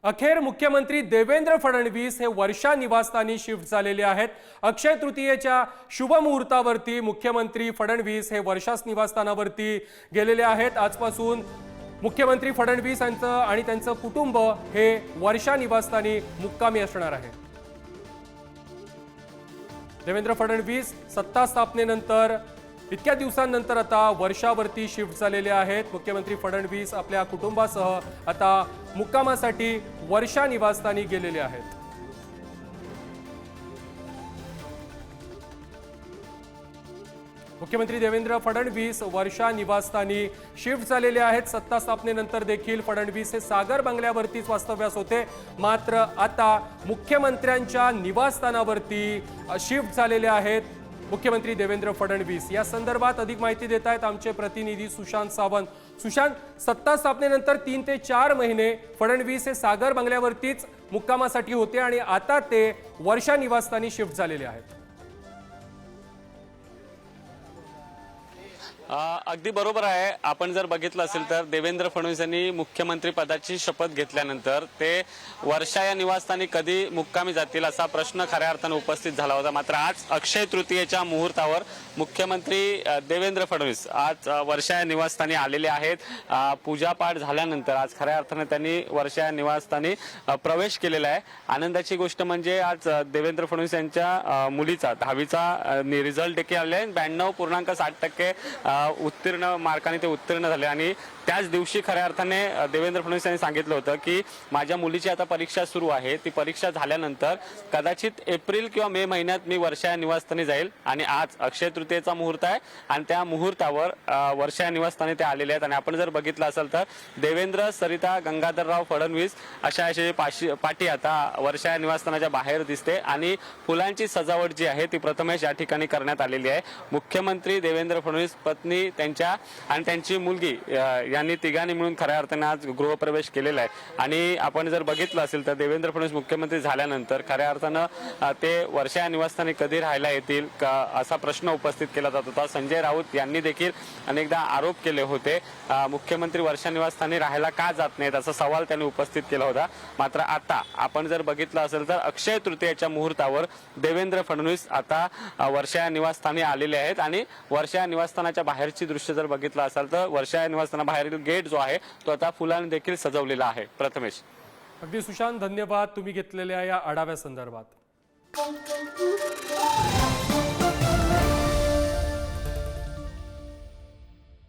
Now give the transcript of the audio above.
अखेर मुख्यमंत्री देवेंद्र फडणवीस हे वर्षा निवासस्थानी शिफ्ट झालेले आहेत। अक्षय तृतीयेच्या शुभ मुहूर्तावरती मुख्यमंत्री फडणवीस हे वर्षा निवासस्थानावरती गेलेले आहेत। आजपासून मुख्यमंत्री फडणवीस यांचं आणि त्यांचं कुटुंब हे वर्षा निवासस्थानी मुक्कामी असणार आहे। देवेंद्र फडणवीस सत्ता स्थापनेनंतर इतक्या दिवसांनंतर आता वर्षावरती शिफ्ट झालेले आहेत। मुख्यमंत्री फडणवीस आपल्या कुटुंबासह आता मुक्कामासाठी वर्षा निवासस्थानी गेलेले आहेत। मुख्यमंत्री देवेंद्र फडणवीस वर्षा निवासस्थानी शिफ्ट झालेले आहेत। सत्ता स्थापनेनंतर देखील फडणवीस हे सागर बंगल्यावरतीच वास्तव्यास होते, मात्र आता मुख्यमंत्र्यांच्या निवासस्थानावरती शिफ्ट झालेले आहेत मुख्यमंत्री देवेंद्र फडणवीस। या संदर्भात अधिक माहिती देत आहेत आमचे प्रतिनिधी सुशांत सावंत। सुशांत, सत्ता स्थापनेनंतर 3 ते 4 महिने फडणवीस हे सागर बंगल्यावरतीच मुक्कामासाठी होते आणि आता ते वर्षा निवासस्थानी शिफ्ट झालेले आहेत। अगदी बरोबर आहे। आपण जर बघितलं असेल तर देवेंद्र फडणवीस यांनी मुख्यमंत्री पदाची शपथ घेतल्यानंतर ते वर्षा या निवासस्थानी कधी मुक्कामी जातील असा प्रश्न खऱ्या अर्थाने उपस्थित झाला होता। मात्र आज अक्षय तृतीयेच्या मुहूर्तावर मुख्यमंत्री देवेंद्र फडणवीस आज वर्षा या निवासस्थानी आलेले आहेत। पूजापाठ झाल्यानंतर आज खऱ्या अर्थाने त्यांनी वर्षा या निवासस्थानी प्रवेश केलेला आहे। आनंदाची गोष्ट म्हणजे आज देवेंद्र फडणवीस यांच्या मुलीचा 10वीचा रिझल्ट देखील आले आहे। 92.60% उत्तीर्ण मार्काने ते उत्तीर्ण झाले आणि त्याच दिवशी खऱ्या अर्थाने देवेंद्र फडणवीस यांनी सांगितलं होतं की माझ्या मुलीची आता परीक्षा सुरू आहे, ती परीक्षा झाल्यानंतर कदाचित एप्रिल किंवा मे महिन्यात मी वर्षा या निवासस्थानी जाईल। आणि आज अक्षय तृतीयेचा मुहूर्त आहे आणि त्या मुहूर्तावर वर्षा या निवासस्थानी ते आलेले आहेत। आणि आपण जर बघितलं असेल तर देवेंद्र, सरिता, गंगाधरराव फडणवीस अशी पाठी आता वर्षा या निवासस्थानाच्या बाहेर दिसते आणि फुलांची सजावट जी आहे ती प्रथमेश या ठिकाणी करण्यात आलेली आहे। मुख्यमंत्री देवेंद्र फडणवीस, पत्नी त्यांच्या आणि त्यांची मुलगी यांनी तिघांनी मिळून खऱ्या अर्थाने आज गृहप्रवेश केलेला आहे। आणि आपण जर बघितलं असेल तर देवेंद्र फडणवीस मुख्यमंत्री झाल्यानंतर खऱ्या अर्थानं ते वर्षा या निवासस्थानी कधी राहायला येतील असा प्रश्न उपस्थित केला जात होता। संजय राऊत यांनी देखील अनेकदा आरोप केले होते, मुख्यमंत्री वर्षा निवासस्थानी राहायला का जात नाहीत असा सवाल त्यांनी उपस्थित केला होता। मात्र आता आपण जर बघितलं असेल तर अक्षय तृतीयेच्या मुहूर्तावर देवेंद्र फडणवीस आता वर्षा या निवासस्थानी आलेले आहेत आणि वर्षा या निवासस्थानाच्या बाहेरची दृश्य जर बघितलं असेल तर वर्षा या निवासस्थाना बाहेरील गेट जो आहे तो आता फुलांनी देखील सजवलेला आहे। प्रथमेश, अगदी सुशांत, धन्यवाद तुम्ही घेतलेल्या या आढाव्या संदर्भात।